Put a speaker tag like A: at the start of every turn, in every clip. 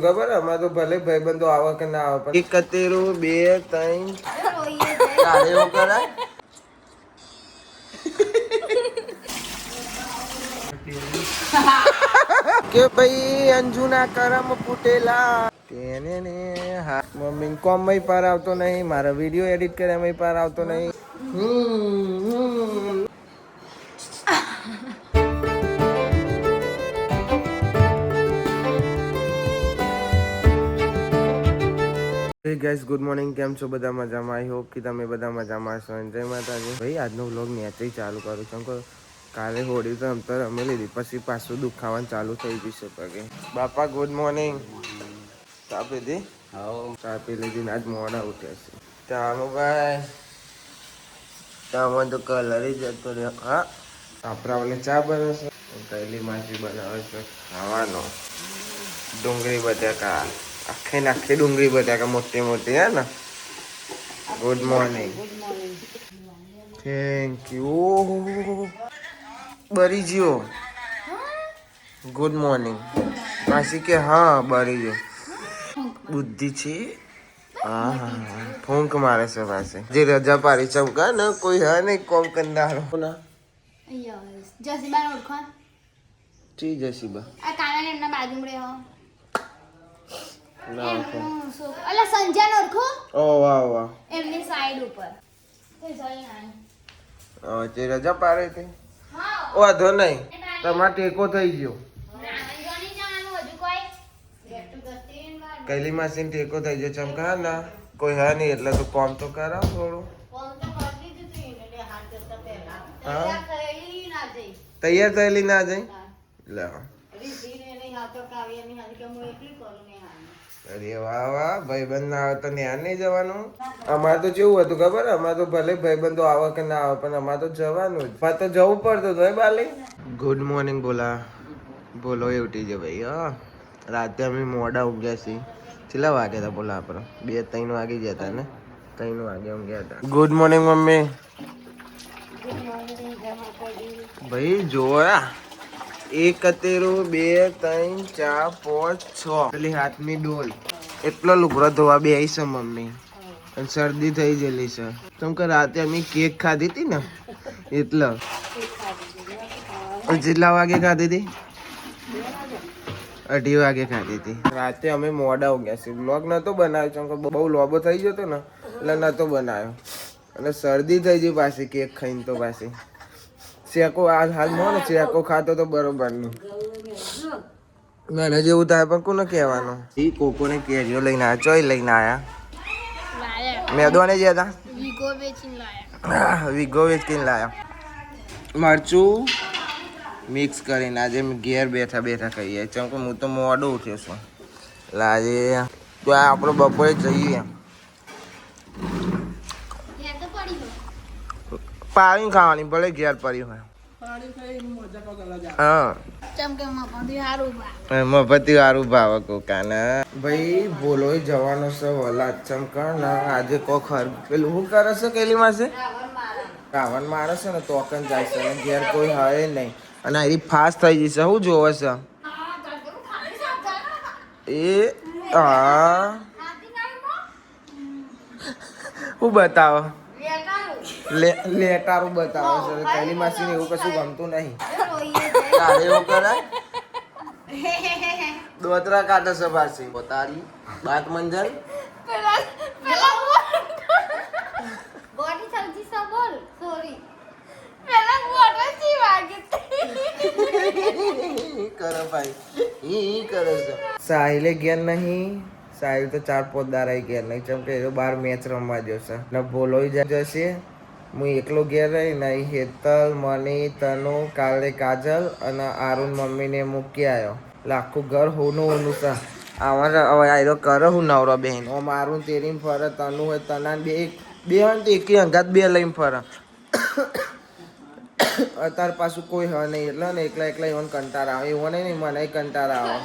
A: ખબર અમારે તો ભલે ભાઈબંધો આવે કે ના આવે પણ 71 2 3 તારે એવું કરાય કે ભાઈ અંજુના કરમ ફૂટેલા તેને ને હા મમ્મી કોમ મય પાર આવતો નહીં મારા વિડિયો એડિટ કરે મય પાર આવતો નહીં Hey guys, good morning. કેમ છો બધા મજામાં? આઈ હોપ કે તમે બધા મજામાં છો. જય માતાજી. ભાઈ આજનો વ્લોગ નેચે ચાલુ કરું છું કે કાલે હોળી તો અંતર અમે લીધી પછી પાછું દુખાવાનું ચાલુ થઈ જશે પગે. બાપા ગુડ મોર્નિંગ. ચા પીધી? હા. ચા પી લીધી આજ મોડા ઉઠ્યા છે. ચાલો ભાઈ. ચામાં તો કલર જતો રહ્યો. હા. આપણાને ચા બને છે. પહેલી માછી બનાવે છે ખાવાનો. ડુંગળી બટાકા. આખે નાખી ડુંગળી બટાકા મોટી મોટી હે ને ગુડ મોર્નિંગ થેન્ક યુ બરી ગયો ગુડ મોર્નિંગ માસી કે હા બરી ગયો બુદ્ધિ છે હા ફૂંક મારે છે પાસે જે રજા પાડી ચમકા ને કોઈ હા નહીં કોમ કંદારો ના
B: જસીબા ઓળખો
A: જી જસીબા
B: આ કાના એમના બાજુમાં રહે
A: ના
B: અલા સંજય ઓળખો
A: ઓ વાહ વાહ
B: એમની સાઈડ ઉપર
A: તે રજા પાડે તે
B: હા
A: વાંધો નહીં તમારે ટેકો થઈ ગયો કૈલી માસીને ટેકો થઈ ગયો ચમકા ના કોઈ હા નહીં એટલે તો કોમ તો કરાવ થોડું તૈયાર થયેલી ના જઈ લે અરે વાહ વાહ ભાઈબંધ ના આવે તો ન્યા નહીં જવાનું અમારે તો કેવું હતું ખબર અમારે તો ભલે ભાઈબંધો આવે કે ના આવે પણ અમારે તો જવાનું જ તો જવું પડતું હતું બાલી ગુડ મોર્નિંગ બોલો એ ઉઠી જાય ભાઈ હા રાતે અમે મોડા ઊંઘ્યા છીએ કેટલા વાગ્યા હતા બોલા આપણે 2-3 વાગી ગયા હતા ને 3 વાગે ઊંઘ્યા હતા ગુડ મોર્નિંગ મમ્મી ભાઈ જોયા 71 2 3 4 5 6 પેલી હાથની ડોલ એટલો લુગડો ધોવા બે આવી છે મમ્મી અને શરદી થઈ ગયેલી છે કેમ કે રાતે અમે કેક ખાધી હતી ને એટલે જેટલા વાગે ખાધી હતી 2:30 વાગે ખાધી હતી રાતે અમે મોડા ઊંઘ્યા છીએ વ્લોગ નતો બનાવ્યો કેમ કે બહુ લોબો થઈ ગયો હતો ને એટલે નતો બનાવ્યો અને શરદી થઈ ગઈ પાછી કેક ખાઈને તો પાછી શેકો આ હાલમાં ને શેકો ખાતો તો બરોબર નહીં મને જેવું થાય પણ કોને કહેવાનું એ કોકોને કેરીઓ લઈને આવ્યા ચોય લઈને આવ્યા મેદવાને જે હતા વિગો વેચીને લાયા મરચું મિક્સ કરીને આજે ઘેર બેઠા બેઠા ખાઈએ ચમ કે હું તો મોડું ઉઠ્યો છું એટલે આજે તો આપણે બપોરે જઈએ પાણી ખાવાની ભલે ઘેર પડી હોય હા મફતી સારું ભાવે કોકાને ભાઈ બોલો જવાનો છે વલા ચમકા ના આજે કોક પેલું શું કરે છે કેલી માસે રાવણ મારે છે ને તોકન જાય છે અને ઘેર કોઈ હોય નહીં અને એની ફાસ્ટ થઈ જશે શું જોવે છે એ હા શું બતાવો લેટારું બતાવો છે પહેલી માસીને એવું કશું ગમતું નહીં તારે એવું કરાય દોતરા કાઢે છે પાછી તારી બાત મંજન કરો ભાઈ કરે છે સાહિલે ઘેર નહીં સાહિલ તો 4-5 દાડા ઘેર નહીં ચમ કે બાર મેચ રમવા જશે ને બોલોઈ જશે હું એકલો ઘેર રહી ને હેતલ મની તનુ કાલે કાજલ અને આરુણ મમ્મીને મૂકી આવ્યો એટલે આખું ઘર હોનું છે આમાં હવે આયરો કરે હું નવરો બહેન આમ આરુણ તેરીને ફરે તનુ હોય તના બે હોય ને તો એકી અંગાત 2 લઈને ફરે અત્યારે પાછું કોઈ હ નહીં એટલે ને એકલા એવોને કંટાળા આવે એવો નહીં મને કંટાળા આવે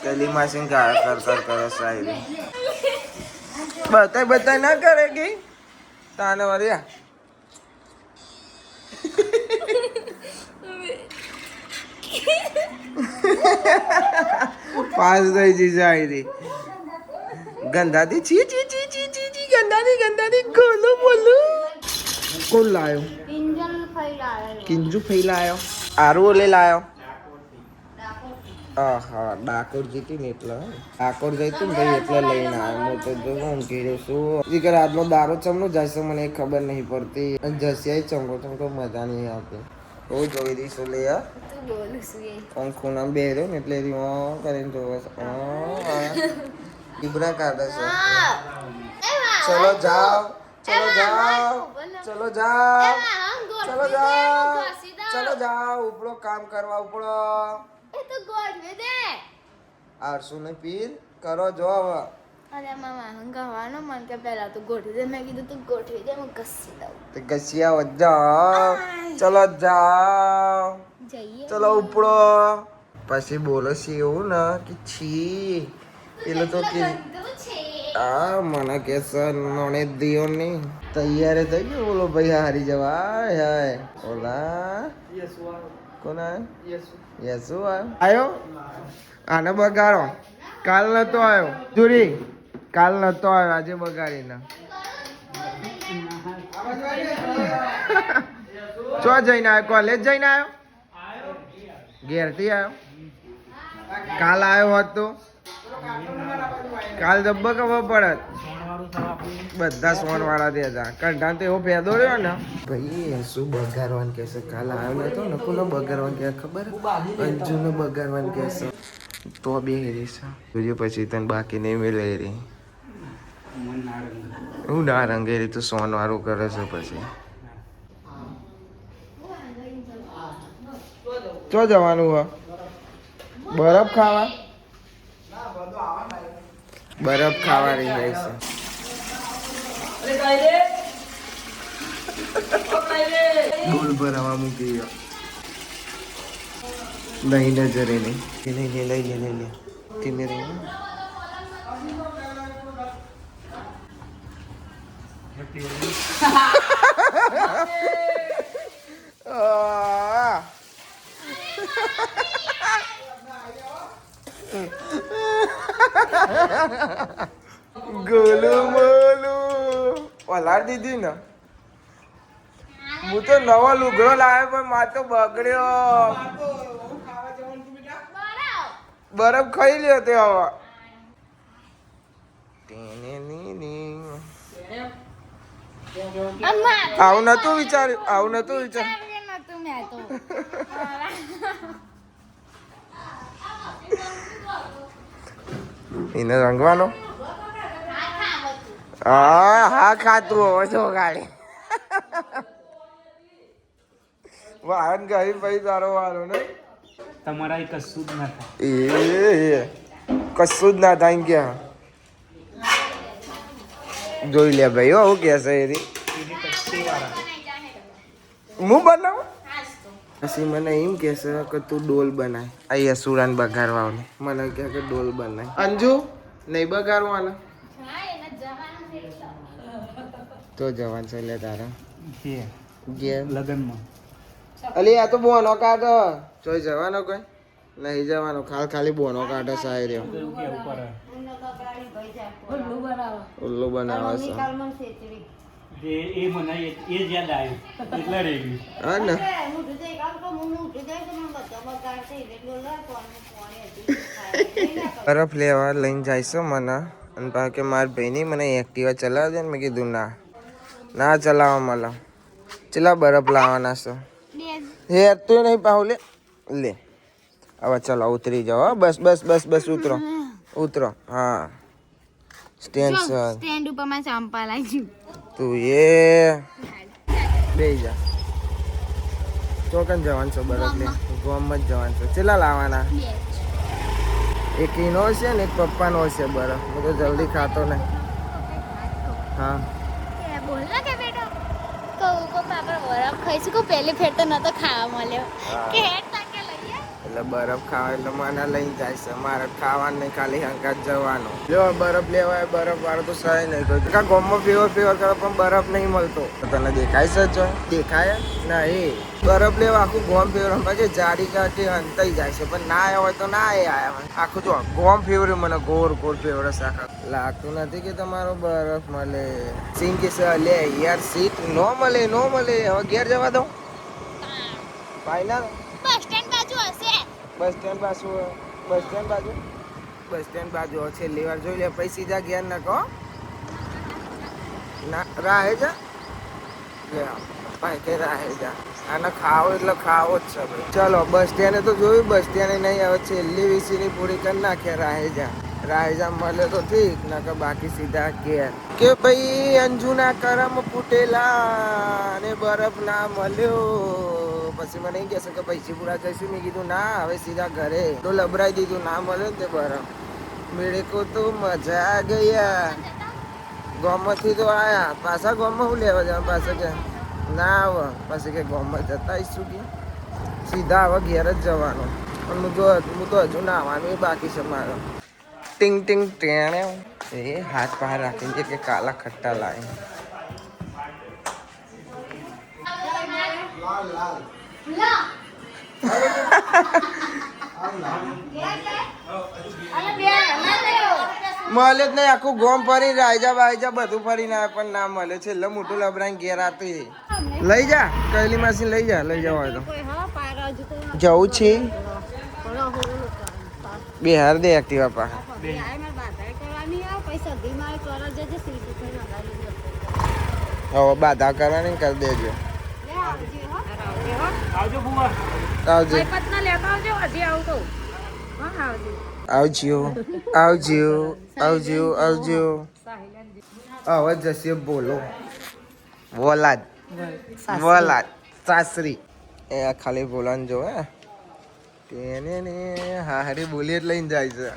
A: કલી માસીન કર કરે સાહેબ બતાય ના કરે કે તાને વર્યા પાસ થઈ જઈ સાયરી ગંદાથી છી છી છી છી છી છી ગંદાથી ગોલો બોલો કોણ લાયો
B: ઇન્જન ફઈ લાયો
A: કિંજુ ફઈ લાયો આરું ઓલે લાયો હા ડાકોર જતી ને એટલે ડાકોર જઈતું ને ભાઈ એટલે લઈને આવ્યો હું તો જો હું કીધું શું જીકર આજનો દારો ચમનો જશે મને ખબર નહીં પડતી અને જશે ચમકો મજા નહીં આવતી હું જોઈ દઈશું લે
B: તું બોલું છું એ
A: આમ ખૂણામાં બેર્યો ને એટલે કરીને જોવે છે ઈબરા કાઢે છે ચલો જાઓ ચલો જાઓ ચલો જાઓ ચલો જાઓ ચલો જાઓ ઉપડો કામ કરવા ઉપડો
B: એ તો ગોઠવે દે
A: આરસુ ને પીર કરો જો હવે
B: અરે મામા હંગાવાનો મન કે પહેલા તો ગોઠવી દે મેં કીધું તું ગોઠવી દે હું ઘસી દઉં
A: તે ગસિયા જાઓ ચલો જાઓ
B: જઈએ
A: ચલો ઉપડો પછી બોલે છે એવું ને કે છી પેલો તો કે આ મને કે સર નોને દિયો નહીં તૈયાર થઈ ગયો બોલો ભાઈ હારી જવા હાય ઓલા કોણ યસુ આવ્યો આને બગાડો કાલ નતો આવ્યો જુરી કાલ નતો આવ્યો આજે બગાડીને ચો જઈને આવ્યો કોલેજ જઈને આવ્યો ઘેરથી આવ્યો કાલ આવ્યો હોત તો કાલ જબ્બર ખબર પડત બધા સોન વાળા તે હતા કંઠાન તો એવો ફેદો રહ્યો ને ભાઈ શું બગાડવાનું કહેશે કાલ આવ્યો નતો ને કોને બગાડવાનું કહે ખબર અંજુને બગાડવાનું કહેશે તો બે રહી છે જોઈએ પછી તને બાકી નહીં મેળવે રહી હું ના રંગેરી તું સોન વાળું કરે છે પછી ચો જવાનું હો બરફ ખાવા બરફ ખાવા રહી જાય છે ડોલ ભરાવા મૂકી ગયો નહીં નજરે નહીં લઈ લે ધીમે રહી ગોલું મોલું પલાર દીધી ને હું તો નવો લુગડો લાવ્યો પણ માર તો બગડ્યો બરફ ખાઈ લ્યો તે હવે આવું નતું વિચાર્યું એને રંગવાનો હા ખાતું હવે જો ગાડી વાહન ગાડી પછી તારો વારો ને
C: તમારા કશું જ ના થાય
A: એ કશું જ ના થાય ક્યાં જોઈ લે ભાઈ હો કે છે એરી હું બનાવું પછી મને એમ કે છે કે તું ડોલ બનાય આ યસુરાન બગાડવાનું મને કહે કે ડોલ બનાય અંજુ નહીં બગાડવાના તો જવાન છે લે તારા ઘેર
C: લગનમાં
A: અલી આ તો બોનો કાઢો જોઈ જવાનો કોઈ નહીં જવાનો ખાલી બોનો કાઢે સાય રહ્યો ઉલ્લુ બનાવે છે
C: એ મને એ જ યાદ આવ્યું એટલે રહી ગયું
A: હા ને બરફ લેવા લઈને જઈશું મને અને પાછું કે મારા ભાઈની મને એક્ટિવા ચલાવે છે ને મેં કીધું ના ચલાવવા મળે ચલા બરફ લાવવાના છે હેર તું નહીં પાહુ લે હવે ચલો ઉતરી જાઓ બસ ઉતરો હા
B: સ્ટેન્ડ ઉપર માં ચાંપા લાગ્યું
A: તું એ બે જા ચોકન જવાનું છે બરફ લે ગોમમાં જ જવાનું છે ચેલા લાવવાના એક ઈનો છે ને એક પપ્પાનો છે બરફ હું તો જલ્દી ખાતો ને હા
B: બોલ ના કે બેટા કહું કો પાપા બરફ ખાઈશું કો પહેલી ફેર તો નતો ખાવા મળ્યો કે હેડ તાકે લઈએ
A: એટલે બરફ ખાવા એટલે મને લઈને જાય છે. મારે ખાવાનું નહીં, ખાલી હંકાત જવાનું. જો બરફ લેવાય, બરફ વાળો તો સહી નહીં કર્યું. કા ગોમમાં ફેવર કરો પણ બરફ નહીં મળતો. તને દેખાય છે? જો દેખાય નહીં. બરફ લેવા આખું ગોમ ફેવર પછી જાડી કાઢી હંતાઈ જાય છે, પણ ના આવ્યો હોય તો ના આવ્યા. આખું જો ગોમ ફેવર મને ગોળ ગોળ ફેવર આખા. લાગતું નથી કે તમારો બરફ મળે. સિંગ કે લે યાર સીટ નો મળે. હવે ઘેર જવા દો. ફાઈનલ બસ સ્ટેન્ડ બાજુ છેલ્લી વાર જોઈ લે પછી સીધા ઘેર ના કહો ના રાહે જા લે ભાઈ કે રાહે જા. આને ખાવો એટલે ખાવો જ છે ભાઈ. ચલો બસ સ્ટેન્ડે તો જોયું, બસ સ્ટેન્ડે નહીં. હવે છેલ્લી વીસીની પૂરી કરી નાખે. રાહેજા મળે તો ઠીક, ના કે બાકી સીધા ઘેર. કે ભાઈ અંજુના કરમ ફૂટેલા અને બરફ ના મળ્યો. પછી મને એમ કહેશે કે પૈસીપુરા જઈશું. મેં કીધું ના, હવે સીધા ઘરે. તો લબરાઈ દીધું, ના મળે ને તે બરફ. મેળે કો તો મજા આ ગયા. ગામમાંથી તો આયા પાછા ગામમાં હું લેવા જવા પાછા કે ના આવે. પછી કે ગામમાં જતા આવીશું કે સીધા હવે ઘેર જ જવાનું. પણ હું તો હજુ નાવાનું એ બાકી છે મારો. ટિંગ ટિંગ ટેણે એ હાથ બહાર રાખીને કે કાલા ખટ્ટા લાય. મળે જ નહીં. આખું ગોમ ફરી રાયજા બાયજા બધું ફરીને આવે પણ ના મળે. છેલ્લે મોટું લબરાઈને ઘેર આતું લઈ જા. કૈલી માસી લઈ જા હોય તો જવું છે. બિહાર દે એક્ટિવા પા. હવે બાધા કરવાની કરી દેજો. આવજો. હવે જશે બોલો વોલાદ સાસરી. એ ખાલી બોલાને જો હે તેને ને હારી બોલી એટલે લઈને જાય છે.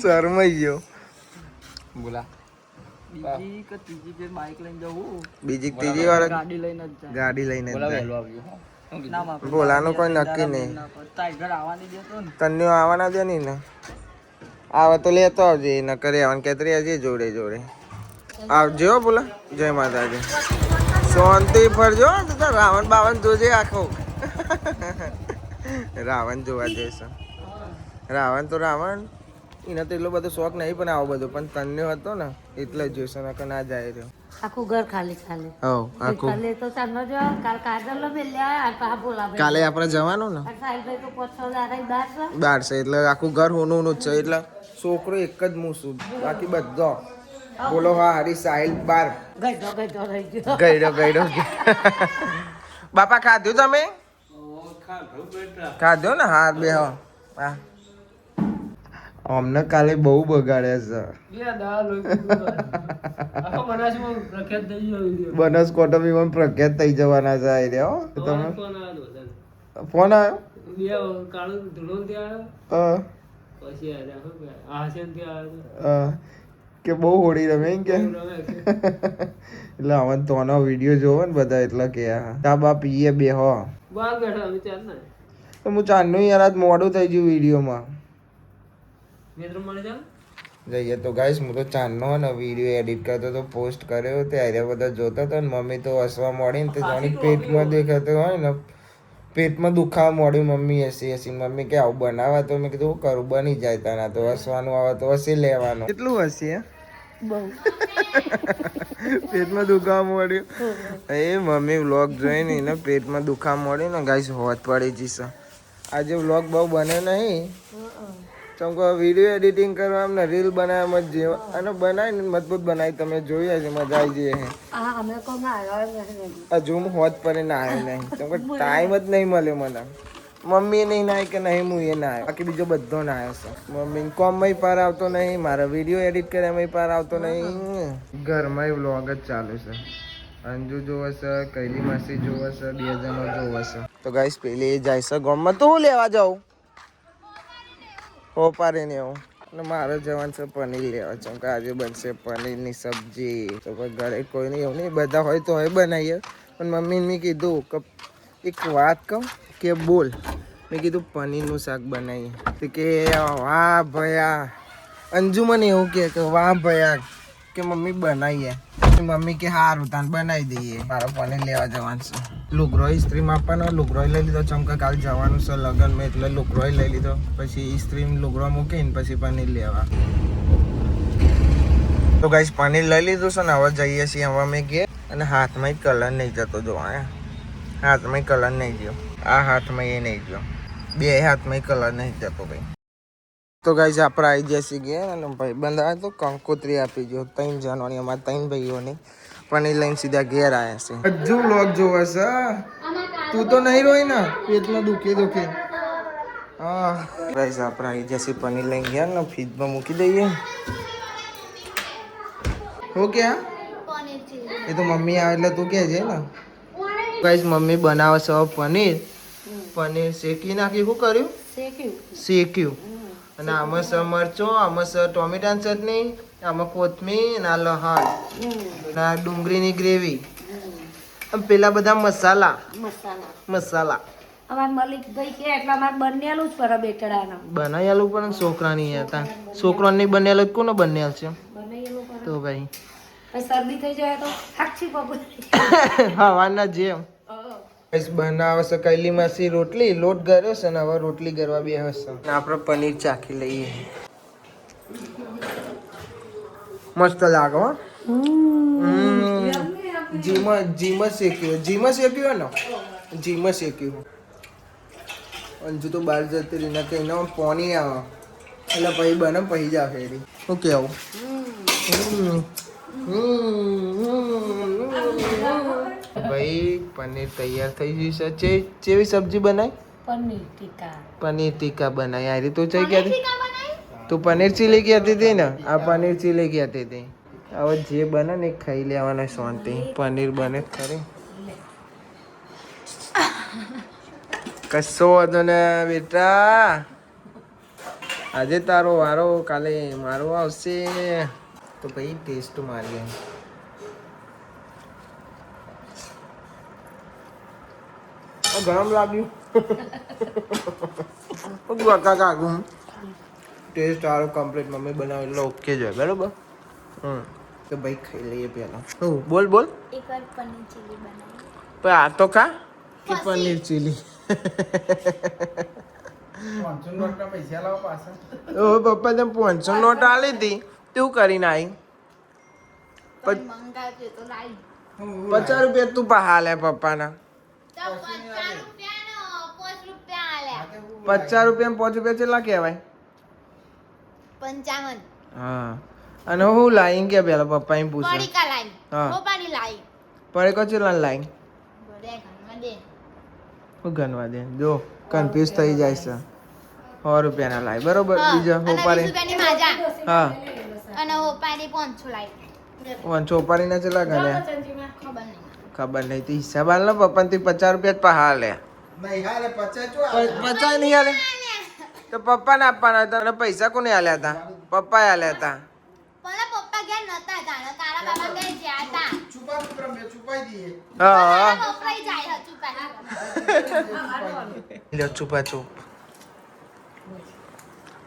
A: શરમાઈ ગયો. બોલા બીજી ત્રીજી વાર ગાડી લઈને બોલાનું કોઈ નક્કી નહીં. તને આવવાના દે નહીં ને. આવે તો લેતો આવજે. ન કરે આવવાનું કેતરી આવજે જોડે આવજો. બોલા જય માતાજી. શાંતિ ફરજો. રાવણ બાવન જોજે આખો. રાવણ જોવા જઈશ. રાવણ તો રાવણ એને તો એટલો બધો શોખ નહીં પણ આવો બધો પણ તને હતો ને એટલે જ જોઈશે. ના જાય રહ્યો
D: આખું ઘર ખાલી
A: આખું
D: તો ચાલો જો કાલ કાજલ મેલ્યા બોલાવે.
A: કાલે આપણે જવાનું ને બાર છે એટલે આખું ઘર હોનું જ છે. એટલે છોકરો એક જ મૂસું બાકી બધો બોલો. હા હરી સાહિલ બાર ગઈડો. બાપા ખાધું તમે? ખાધું ને? હા બે હા. અમને કાલે બહુ બગાડ્યા છે. બનાસકોટા બી પ્રખ્યાત થઈ જવાના છે. તમે ફોન આવ્યો કે બહુ હોડી રમે એમ કે એટલે હવે તોનો વિડીયો જોવો ને બધા એટલે કે તાબા પીએ બે હો. તો હું ચાંદનું યાર આજ મોડું થઈ ગયું વિડીયોમાં જઈએ. તો ગાઈસ હું તો ચાંદનો ને વિડીયો એડિટ કરતો તો પોસ્ટ કર્યો ત્યારે બધા જોતા હતા ને મમ્મી તો હસવા મળી ને તો જાણી પેટમાં દેખાતો હોય ને પેટમાં દુખાવા મળ્યું. મમ્મી હસી મમ્મી કે આવું બનાવવા તો મેં કીધું કરું બની જાય તાના તો હસવાનું આવે તો હસી લેવાનું. કેટલું હસી પેટમાં દુખાવા મળ્યું. એ મમ્મી વ્લોગ જોઈને એને પેટમાં દુખાવા મળ્યું ને ગાઈસ હોત પડી જશે. આજે વ્લોગ બહુ બને નહીં ચમકો વિડીયો એડિટિંગ કરવા એમને રીલ બનાવવા મત જેવા અને બનાવીને મજબૂત બનાવી તમે જોયા છે મજા આવી જાય. હજુ હું હોત પર ના આવ્યો નહીં ચમકો ટાઈમ જ નહીં મળ્યો મને. મમ્મી નહીં ના કે નહીં હું એ ના આવ્યો બાકી બીજો બધો ના આવ્યો છે. મમ્મી કોમમાં પાર આવતો નહીં, મારા વિડીયો એડિટ કર્યામાં પાર આવતો નહીં. ઘરમાં વ્લોગ જ ચાલુ છે. અંજુ જોવે છે, કૈલી માસી જોવે છે, 2 જણો જોવે છે. તો ગાઈસ પેલી જાય છે ગામમાં તો હું લેવા જાઉં હોપારે ને એવું. અને મારે જવાનું છે પનીર લેવા. ચમ કે આજે બનશે પનીરની સબ્જી. તો ઘરે કોઈ નહીં એવું નહીં બધા હોય તો હોય બનાવીએ પણ મમ્મીને મેં કીધું કે એક વાત કહું કે બોલ. મેં કીધું પનીરનું શાક બનાવીએ તો કે વાહ ભયા. અંજુ મને એવું કહે કે વાહ ભયા કે મમ્મી બનાવીએ. મમ્મી કે સારું તાન બનાવી દઈએ. મારો પનીર લેવા જવાનું છે. લુગરો ઇસ્ત્રીમાં આપવાનો. લુગરો લઈ લીધો ચમકા કાલ જવાનું છે લગ્નમાં એટલે લુગરો લઈ લીધો. પછી ઇસ્ત્રી લુગરો મૂકીને પછી પનીર લેવા. તો ગાઈસ પનીર લઈ લીધું છે ને હવે જઈએ છીએ. હવે અમે ઘેર અને હાથમાં કલર નહીં જતો જો હાથમાં કલર નહીં ગયો. આ હાથમાં એ નહીં ગયો. બે હાથમાં કલર નહીં જતો ભાઈ. તો ગાઈસ આપણે આવી જશે ગયા અને ભાઈ બંધ તો કંકોત્રી આપી ગયો 3 જણોની અમારા 3 ભાઈઓની પનીર લઈને સીધા ઘેર આવ્યા છે. હજુ વ્લોગ જોવે છે. તું તો નહીં રોઈ ને પેટમાં દુખે. હા ગાઈસ આપણે આવી જશે પનીર લઈને ગયા ને ફ્રીજમાં મૂકી દઈએ. હું ક્યાં
B: પનીર ચીલી
A: એ તો મમ્મી આવે એટલે તું કે છે ને. ગાઈસ મમ્મી બનાવે છે પનીર શેકી નાખી. શું કર્યું? શેક્યું. અને આમાં છે મરચો, આમાં છે ટોમેટાની ચટણી, આમાં કોથમીર અને આ લસણ અને આ ડુંગળીની ગ્રેવી. પેલા બધા મસાલા
D: અમાર મલિકભાઈ કે એટલે અમારે બનેલું જ પર બેટડાનો
A: બનાવેલું પણ છોકરાની હતા. છોકરાની બનેલું કોને બનેલ છે
D: બનેલું પર
A: તો ભાઈ
D: શરદી થઈ જાય તો હાક્ષી પકડી
A: હવાના જેમ બનાવે છે કૈલી માસી રોટલી. લોટ ગર્યો છે ને હવે રોટલી કરવા બેસે. આપણે પનીર ચાખી લઈએ. મસ્ત લાગે હો. જીમાં શેક્યું. અંજુ તો બહાર જતી રહી ને કઈ પોની આવે એટલે પછી બને પછી જ આવે. શું કેવું? ભાઈ પનીર તૈયાર થઈ ગયું છે. કેવી સબ્જી બનાવી? પનીર ટીકા બનાવી. આ રીતે તું કહેતી તું પનીર ચીલી કહેતી હતી ને. આ પનીર ચીલી કહેતી હતી. હવે જે બને ને ખાઈ લેવાના શાંતિ. પનીર બને ખરી કશો વાંધો ને બેટા. આજે તારો વારો કાલે મારો આવશે તો ભાઈ ટેસ્ટ મારીએ. ગરમ લાગ્યું. ટેસ્ટ સારો કમ્પ્લીટ મમ્મી બનાવેલો ઓકે જોઈએ બરોબર. તો ભાઈ ખાઈ લઈએ પહેલા. બોલ
B: એકવાર પનીર ચીલી બનાવી.
A: પણ આ તો કા કે પનીર ચીલી. ઓ પપ્પા તમે 500 નોટ આલી હતી તું કરીને આવી.
B: પણ મંગાવ્યું તો લાવી.
A: 50 રૂપિયા તું હાલે પપ્પાના.
B: તો 50 રૂપિયાનો 5 રૂપિયા આલ્યા.
A: 50 રૂપિયા 5 રૂપિયા કેટલા કહેવાય?
B: 55.
A: હા અને હું લાઈન કે પેલા પપ્પા એમ પૂછે.
B: પડીકા લાઈ.
A: હા.
B: મોબાઈલ લાઈ.
A: પડે કેટલા લાઈન?
B: બડે ઘરમાં દે.
A: હું ગણવા દે જો કન્ફ્યુઝ થઈ જાય છે. 100 રૂપિયાના લાઈ બરોબર. બીજા
B: અને 20
A: હોપારી
B: રૂપિયાની માજા.
A: હા
B: અને હોપારી 500 લાઈ.
A: ચોપારીના કેટલા ગણ્યા?
B: ખબર નહીં.
A: ખબર નહીં તે હિસાબ હાલ ને પપ્પાને તું 50 રૂપિયા જ પા હાલે. 50 નહીં હાલે તો પપ્પાને આપવાના હતા. અને પૈસા કોને હાલ્યા હતા? પપ્પાએ હાલ્યા હતા.
B: પણ પપ્પા ઘેર નતા જાણે કારા બાબા ઘેર જ્યાં હતા.
A: હા
B: પપ્પાઈ જાય હતું
A: લ્યો છુપા છુપ.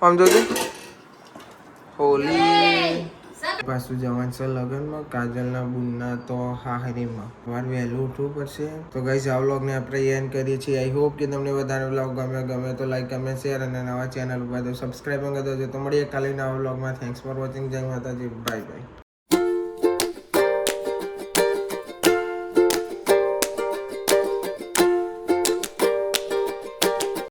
A: આમ જોજે હોલી પાછું જવાનું છે લગ્નમાં. કાજલના બુનના તો હાહરીમાં વાર વહેલું ઉઠવું પડશે. તો ગાઈસ આ વ્લોગને આપણે એન્ડ કરીએ છીએ. આઈ હોપ કે તમને વધારે વ્લોગ ગમે તો લાઈક કમેન્ટ શેર અને નવા ચેનલ ઉપર તો સબસ્ક્રાઈબ કરી દેજો. તો મળીએ કાલે નવા વ્લોગમાં. Thanks for watching. જય માતાજી. Bye bye.